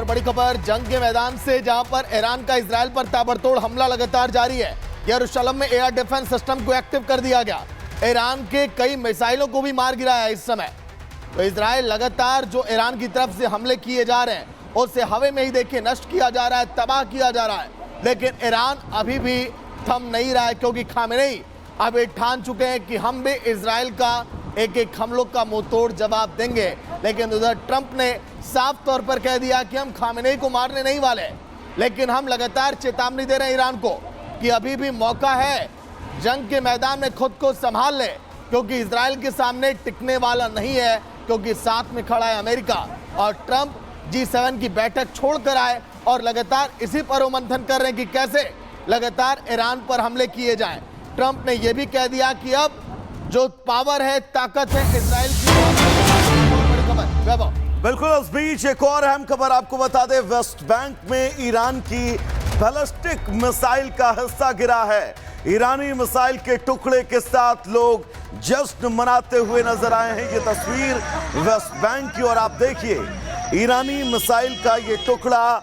बड़ी खबर जंग के मैदान से, जहां पर ईरान का इजराइल पर ताबड़तोड़ हमला लगातार जारी है। यरूशलेम में एयर डिफेंस सिस्टम को एक्टिव कर दिया गया। ईरान के कई मिसाइलों को भी मार गिराया है। इस समय तो इजराइल लगातार जो ईरान की तरफ से हमले किए जा रहे हैं उसे हवा में ही देखिए नष्ट किया जा रहा है, तबाह किया जा रहा है। लेकिन ईरान अभी भी थम नहीं रहा है, क्योंकि खामेनेई अब ये ठान चुके हैं कि हम भी इजराइल का एक एक हमलों का मुंहतोड़ जवाब देंगे। लेकिन उधर ट्रंप ने साफ तौर पर कह दिया कि हम खामेनेई को मारने नहीं वाले, लेकिन हम लगातार चेतावनी दे रहे हैं ईरान को कि अभी भी मौका है, जंग के मैदान में खुद को संभाल ले, क्योंकि इजराइल के सामने टिकने वाला नहीं है, क्योंकि साथ में खड़ा है अमेरिका। और ट्रंप G7 की बैठक छोड़कर आए और लगातार इसी पर वो मंथन कर रहे हैं कि कैसे लगातार ईरान पर हमले किए जाएं। ट्रंप ने यह भी कह दिया कि अब जो पावर है, ताकत है इजराइल की। बड़ी खबर वैभव। बिल्कुल, उस बीच एक और अहम खबर आपको बता दें, वेस्ट बैंक में ईरान की बैलिस्टिक मिसाइल का हिस्सा गिरा है। ईरानी मिसाइल के टुकड़े के साथ लोग जश्न मनाते हुए नजर आए हैं। ये तस्वीर वेस्ट बैंक की, और आप देखिए ईरानी मिसाइल का ये टुकड़ा,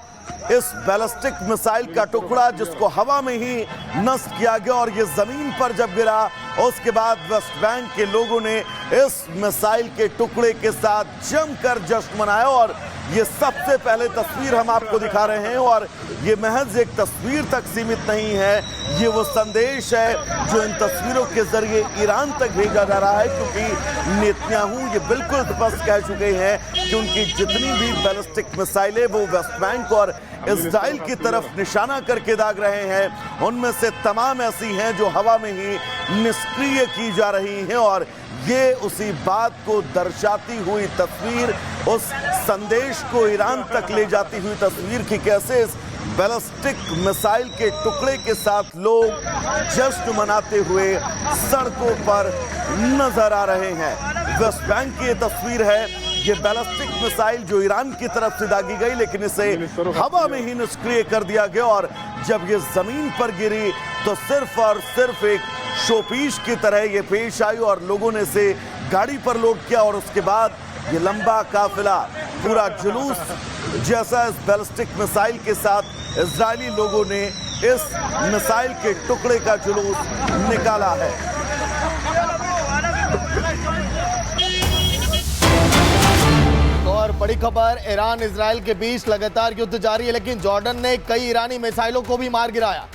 इस बैलिस्टिक मिसाइल का टुकड़ा जिसको हवा में ही नष्ट किया गया, और ये जमीन पर जब गिरा उसके बाद वेस्ट बैंक के लोगों ने इस मिसाइल के टुकड़े के साथ जमकर जश्न मनाया। और ये सबसे पहले तस्वीर हम आपको दिखा रहे हैं, और ये महज एक तस्वीर तक सीमित नहीं है, ये वो संदेश है जो इन तस्वीरों के जरिए ईरान तक भेजा जा रहा है। क्योंकि नेतन्याहू ये बिल्कुल स्पष्ट कह चुके हैं कि उनकी जितनी भी बैलिस्टिक मिसाइलें वो वेस्ट बैंक और इजराइल की तरफ निशाना करके दाग रहे हैं, उनमें से तमाम ऐसी हैं जो हवा में ही निष्क्रिय की जा रही हैं। और ये उसी बात को दर्शाती हुई तस्वीर, उस संदेश को ईरान तक ले जाती हुई तस्वीर की कैसे इस बैलिस्टिक मिसाइल के टुकड़े के साथ लोग जश्न मनाते हुए सड़कों पर नजर आ रहे हैं। वेस्ट बैंक की ये तस्वीर है, ये बैलिस्टिक मिसाइल जो ईरान की तरफ से दागी गई, लेकिन इसे हवा में ही निष्क्रिय कर दिया गया। और जब ये जमीन पर गिरी तो सिर्फ और सिर्फ एक शोपीस की तरह ये पेश आई, और लोगों ने इसे गाड़ी पर लोड किया। और उसके बाद ये लंबा काफिला, पूरा जुलूस जैसा इस बैलिस्टिक मिसाइल के साथ इजरायली लोगों ने इस मिसाइल के टुकड़े का जुलूस निकाला है। और बड़ी खबर, ईरान इजराइल के बीच लगातार युद्ध जारी है, लेकिन जॉर्डन ने कई ईरानी मिसाइलों को भी मार गिराया।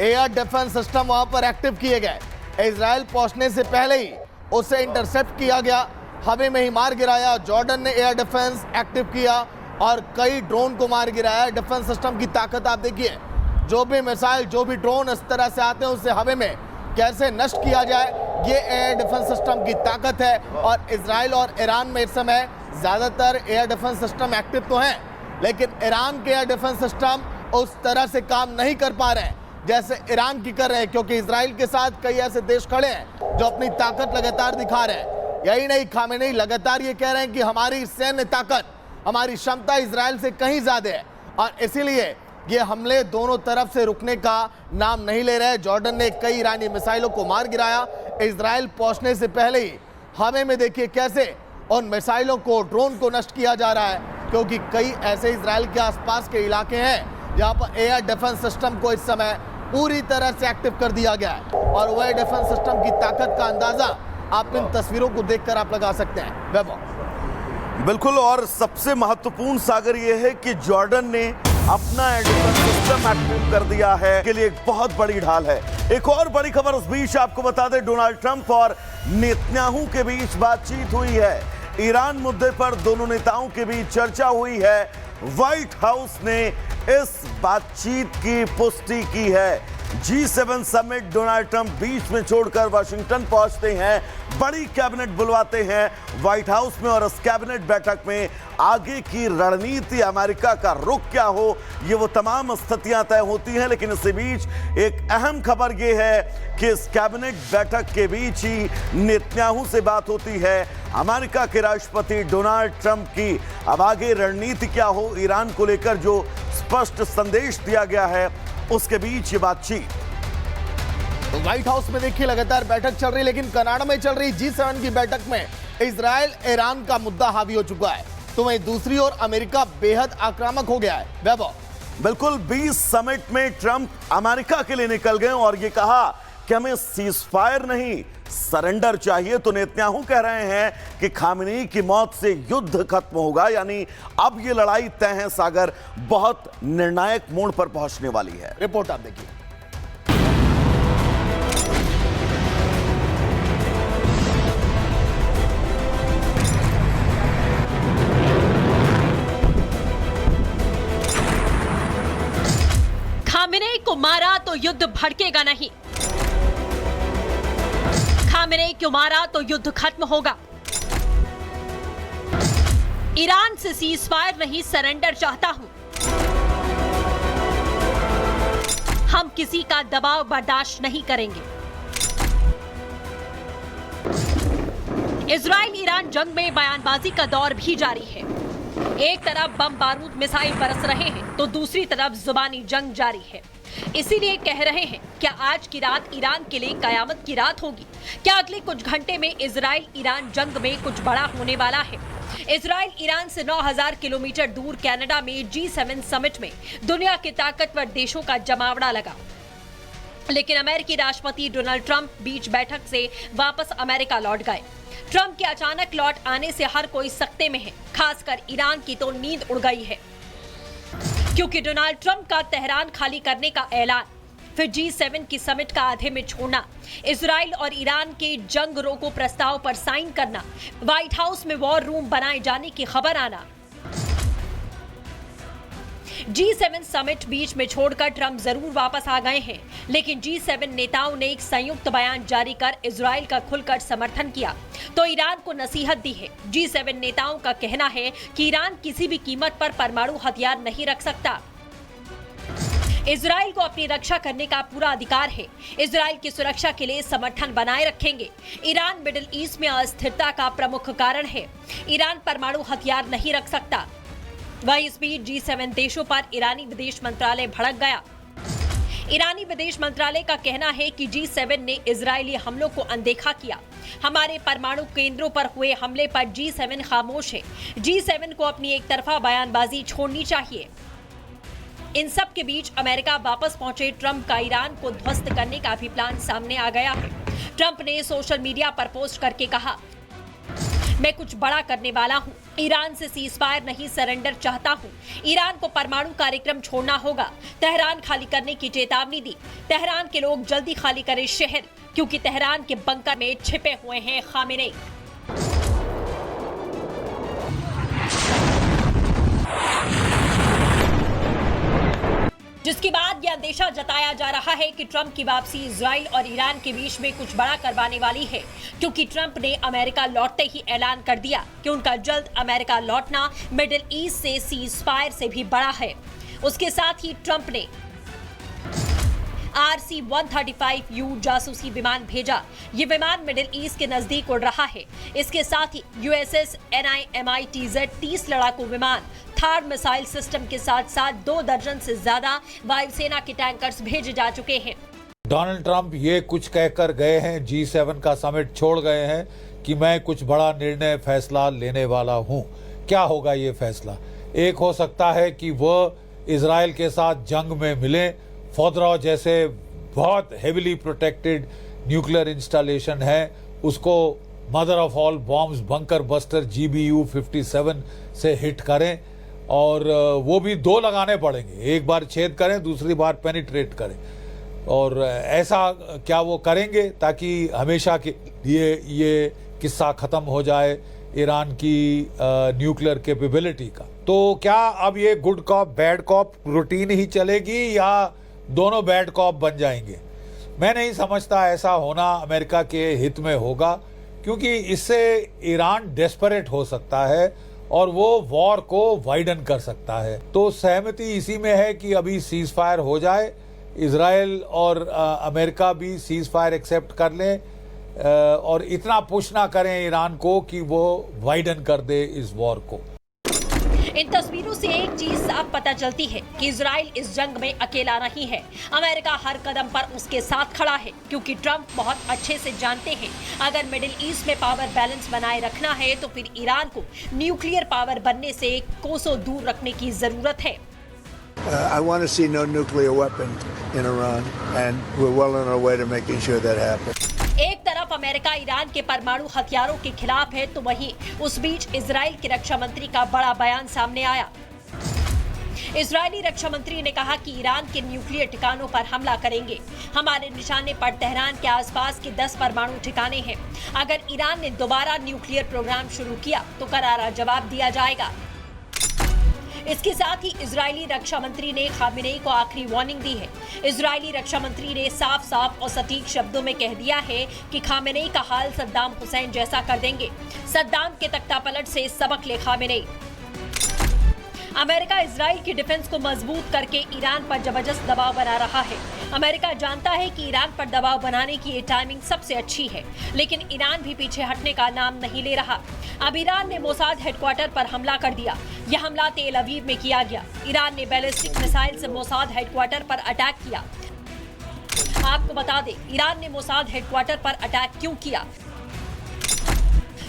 एयर डिफेंस सिस्टम वहां पर एक्टिव किए गए। इजराइल पहुंचने से पहले ही उसे इंटरसेप्ट किया गया, हवा में ही मार गिराया। जॉर्डन ने एयर डिफेंस एक्टिव किया और कई ड्रोन को मार गिराया। डिफेंस सिस्टम की ताकत आप देखिए, जो भी मिसाइल, जो भी ड्रोन इस तरह से आते हैं उसे हवा में कैसे नष्ट किया जाए, ये एयर डिफेंस सिस्टम की ताकत है। और इजराइल और ईरान में इस समय ज़्यादातर एयर डिफेंस सिस्टम एक्टिव तो हैं, लेकिन ईरान के एयर डिफेंस सिस्टम उस तरह से काम नहीं कर पा रहे हैं जैसे ईरान की कर रहे हैं, क्योंकि इजराइल के साथ कई ऐसे देश खड़े हैं जो अपनी ताकत लगातार दिखा रहे हैं। यही नहीं, खामेनेई लगातार ये कह रहे हैं कि हमारी सैन्य ताकत, हमारी क्षमता इजराइल से कहीं ज़्यादा है, और इसीलिए ये हमले दोनों तरफ से रुकने का नाम नहीं ले रहे। जॉर्डन ने कई ईरानी मिसाइलों को मार गिराया। इजराइल पहुंचने से पहले ही हवा में देखिए कैसे उन मिसाइलों को, ड्रोन को नष्ट किया जा रहा है, क्योंकि कई ऐसे इजराइल के आसपास के इलाके हैं जहां पर एयर डिफेंस सिस्टम को इस समय पूरी तरह से एक्टिव कर दिया गया है। और वो एयर डिफेंस सिस्टम की ताकत का अंदाजा आप इन तस्वीरों को देखकर आप लगा सकते हैं वैभव। बिल्कुल, और सबसे महत्वपूर्ण सागर ये है कि जॉर्डन ने अपना एयर डिफेंस सिस्टम एक्टिव कर दिया है, के लिए एक बहुत बड़ी ढाल है। एक और बड़ी खबर उस बीच आपको बता दें, डोनाल्ड ट्रंप और नेतन्याहू के बीच बातचीत हुई है। ईरान मुद्दे पर दोनों नेताओं के बीच चर्चा हुई है। व्हाइट हाउस ने इस बातचीत की पुष्टि की है। G7 समिट डोनाल्ड ट्रंप बीच में छोड़कर वाशिंगटन पहुंचते हैं, बड़ी कैबिनेट बुलवाते हैं व्हाइट हाउस में, और इस कैबिनेट बैठक में आगे की रणनीति, अमेरिका का रुख क्या हो, ये वो तमाम स्थितियां तय होती हैं। लेकिन इसी बीच एक अहम खबर ये है कि इस कैबिनेट बैठक के बीच ही नेतन्याहू से बात होती है अमेरिका के राष्ट्रपति डोनाल्ड ट्रंप की। अब आगे रणनीति क्या हो, ईरान को लेकर जो स्पष्ट संदेश दिया गया है, उसके बीच ये बातचीत। तो व्हाइट हाउस में देखिए लगातार बैठक चल रही, लेकिन कनाडा में चल रही G7 की बैठक में इजराइल ईरान का मुद्दा हावी हो चुका है। तो वहीं दूसरी ओर अमेरिका बेहद आक्रामक हो गया है। वैभव, बिल्कुल 20 समिट में ट्रंप अमेरिका के लिए निकल गए और ये कहा कि हमें सीजफायर नहीं सरेंडर चाहिए। तो नेतन्याहू कह रहे हैं कि खामेनी की मौत से युद्ध खत्म होगा, यानी अब ये लड़ाई तय है सागर, बहुत निर्णायक मोड़ पर पहुंचने वाली है। रिपोर्ट आप देखिए। खामेनेई को मारा तो युद्ध भड़केगा नहीं, खामेनेई को मारा तो युद्ध खत्म होगा। ईरान से सीजफायर नहीं सरेंडर चाहता हूं। हम किसी का दबाव बर्दाश्त नहीं करेंगे। इजराइल ईरान जंग में बयानबाजी का दौर भी जारी है। एक तरफ बम बारूद मिसाइल बरस रहे हैं तो दूसरी तरफ जुबानी जंग जारी है। इसीलिए कह रहे हैं, क्या आज की रात ईरान के लिए कयामत की रात होगी? क्या अगले कुछ घंटे में इजराइल ईरान जंग में कुछ बड़ा होने वाला है? इजराइल ईरान से 9000 किलोमीटर दूर कनाडा में G7 समिट में दुनिया के ताकतवर देशों का जमावड़ा लगा, लेकिन अमेरिकी राष्ट्रपति डोनाल्ड ट्रंप बीच बैठक से वापस अमेरिका लौट गए। ट्रंप के अचानक लौट आने से हर कोई सख्ते में है, खासकर ईरान की तो नींद उड़ गई है, क्योंकि डोनाल्ड ट्रंप का तेहरान खाली करने का ऐलान, फिर G7 की समिट का आधे में छोड़ना, इजराइल और ईरान के जंग रोको प्रस्ताव पर साइन करना, व्हाइट हाउस में वॉर रूम बनाए जाने की खबर आना, G7 समिट बीच में छोड़कर ट्रंप जरूर वापस आ गए हैं, लेकिन G7 नेताओं ने एक संयुक्त बयान जारी कर इजराइल का खुलकर समर्थन किया तो ईरान को नसीहत दी है। G7 नेताओं का कहना है कि ईरान किसी भी कीमत पर परमाणु हथियार नहीं रख सकता। इजराइल को अपनी रक्षा करने का पूरा अधिकार है। इजराइल की सुरक्षा के लिए समर्थन बनाए रखेंगे। ईरान मिडिल ईस्ट में अस्थिरता का प्रमुख कारण है। ईरान परमाणु हथियार नहीं रख सकता। वहीं इस बीच G7 देशों पर ईरानी विदेश मंत्रालय भड़क गया। ईरानी विदेश मंत्रालय का कहना है कि G7 ने इजरायली हमलों को अनदेखा किया। हमारे परमाणु केंद्रों पर हुए हमले पर G7 खामोश है। G7 को अपनी एक तरफा बयानबाजी छोड़नी चाहिए। इन सब के बीच अमेरिका वापस पहुंचे ट्रंप का ईरान को ध्वस्त करने का भी प्लान सामने आ गया है। ट्रंप ने सोशल मीडिया पर पोस्ट करके कहा, मैं कुछ बड़ा करने वाला हूं। ईरान से सीजफायर नहीं सरेंडर चाहता हूं। ईरान को परमाणु कार्यक्रम छोड़ना होगा। तेहरान खाली करने की चेतावनी दी। तेहरान के लोग जल्दी खाली करें शहर, क्योंकि तेहरान के बंकर में छिपे हुए हैं खामेनेई। जिसके बाद यह अंदेशा जताया जा रहा है कि ट्रंप की वापसी इजराइल और ईरान के बीच में कुछ बड़ा करवाने वाली है, क्योंकि ट्रंप ने अमेरिका लौटते ही ऐलान कर दिया कि उनका जल्द अमेरिका लौटना मिडिल ईस्ट से सीजफायर से भी बड़ा है। उसके साथ ही ट्रंप ने RC-135U जासूसी विमान भेजा। ये विमान मिडिल ईस्ट के नजदीक उड़ रहा है। इसके साथ ही USS NIMITZ-30 लड़ाकू विमान, थार्ड मिसाइल सिस्टम के साथ साथ 2 दर्जन से ज्यादा वायुसेना के टैंकर्स भेजे जा चुके हैं। डोनाल्ड ट्रंप ये कुछ कहकर गए हैं, G7 का समिट छोड़ गए हैं कि मैं कुछ बड़ा निर्णय फैसला लेने वाला हूं। क्या होगा ये फैसला? एक हो सकता है कि वह इजराइल के साथ जंग में मिले। फोदराव जैसे बहुत हेविली प्रोटेक्टेड न्यूक्लियर इंस्टॉलेशन है, उसको mother of all bombs bunker buster GBU-57 से हिट करें, और वो भी 2 लगाने पड़ेंगे। एक बार छेद करें, दूसरी बार पेनिट्रेट करें। और ऐसा क्या वो करेंगे ताकि हमेशा के लिए ये किस्सा ख़त्म हो जाए ईरान की न्यूक्लियर कैपेबिलिटी का? तो क्या अब ये good cop bad cop routine ही चलेगी या दोनों बैड कॉप बन जाएंगे? मैं नहीं समझता ऐसा होना अमेरिका के हित में होगा, क्योंकि इससे ईरान डेस्परेट हो सकता है और वो वॉर को वाइडन कर सकता है। तो सहमति इसी में है कि अभी सीज फायर हो जाए, इजराइल और अमेरिका भी सीज फायर एक्सेप्ट कर लें और इतना पुश ना करें ईरान को कि वो वाइडन कर दे इस वॉर को। इन तस्वीरों से एक चीज साफ पता चलती है कि इजराइल इस जंग में अकेला नहीं है। अमेरिका हर कदम पर उसके साथ खड़ा है, क्योंकि ट्रंप बहुत अच्छे से जानते हैं अगर मिडिल ईस्ट में पावर बैलेंस बनाए रखना है तो फिर ईरान को न्यूक्लियर पावर बनने से कोसों दूर रखने की जरूरत है। I want to see no nuclear weapon in Iran, and we're well on our way to making sure that happens. एक तरफ अमेरिका ईरान के परमाणु हथियारों के खिलाफ है, तो वहीं उस बीच इजराइल के रक्षा मंत्री का बड़ा बयान सामने आया। इजरायली रक्षा मंत्री ने कहा कि ईरान के न्यूक्लियर ठिकानों पर हमला करेंगे। हमारे निशाने पर तेहरान के आसपास के 10 परमाणु ठिकाने हैं। अगर ईरान ने दोबारा न्यूक्लियर प्रोग्राम शुरू किया तो करारा जवाब दिया जाएगा। इसके साथ ही इजरायली रक्षा मंत्री ने खामेनेई को आखिरी वार्निंग दी है। इजरायली रक्षा मंत्री ने साफ साफ और सटीक शब्दों में कह दिया है कि खामेनेई का हाल सद्दाम हुसैन जैसा कर देंगे। सद्दाम के तख्तापलट से सबक ले खामेनेई। अमेरिका इजराइल की डिफेंस को मजबूत करके ईरान पर जबरदस्त दबाव बना रहा है। अमेरिका जानता है कि ईरान पर दबाव बनाने की ये टाइमिंग सबसे अच्छी है, लेकिन ईरान भी पीछे हटने का नाम नहीं ले रहा। अब ईरान ने मोसाद हेडक्वार्टर पर हमला कर दिया। यह हमला तेल अवीव में किया गया। ईरान ने बैलिस्टिक मिसाइल से मोसाद हेडक्वार्टर पर अटैक किया। आपको बता दें, ईरान ने मोसाद हेडक्वार्टर पर अटैक क्यों किया?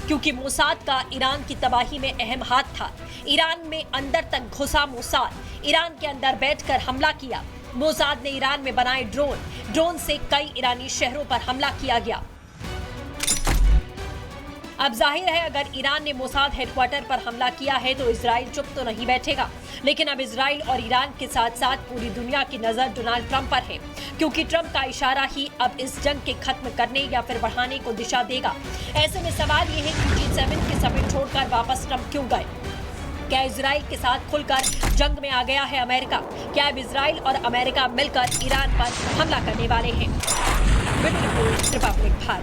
क्योंकि मोसाद का ईरान की तबाही में अहम हाथ था। ईरान में अंदर तक घुसा मोसाद, ईरान के अंदर बैठकर हमला किया। मोसाद ने ईरान में बनाए ड्रोन से कई ईरानी शहरों पर हमला किया गया। अब जाहिर है अगर ईरान ने मोसाद हेडक्वार्टर पर हमला किया है तो इजराइल चुप तो नहीं बैठेगा। लेकिन अब इजराइल और ईरान के साथ साथ पूरी दुनिया की नजर डोनाल्ड ट्रंप पर है, क्योंकि ट्रंप का इशारा ही अब इस जंग के खत्म करने या फिर बढ़ाने को दिशा देगा। ऐसे में सवाल ये है कि G7 के समिट छोड़कर वापस ट्रंप क्यों गए? क्या इजराइल के साथ खुलकर जंग में आ गया है अमेरिका? क्या अब इजराइल और अमेरिका मिलकर ईरान पर हमला करने वाले हैं? Bureau report, Republic Bharat.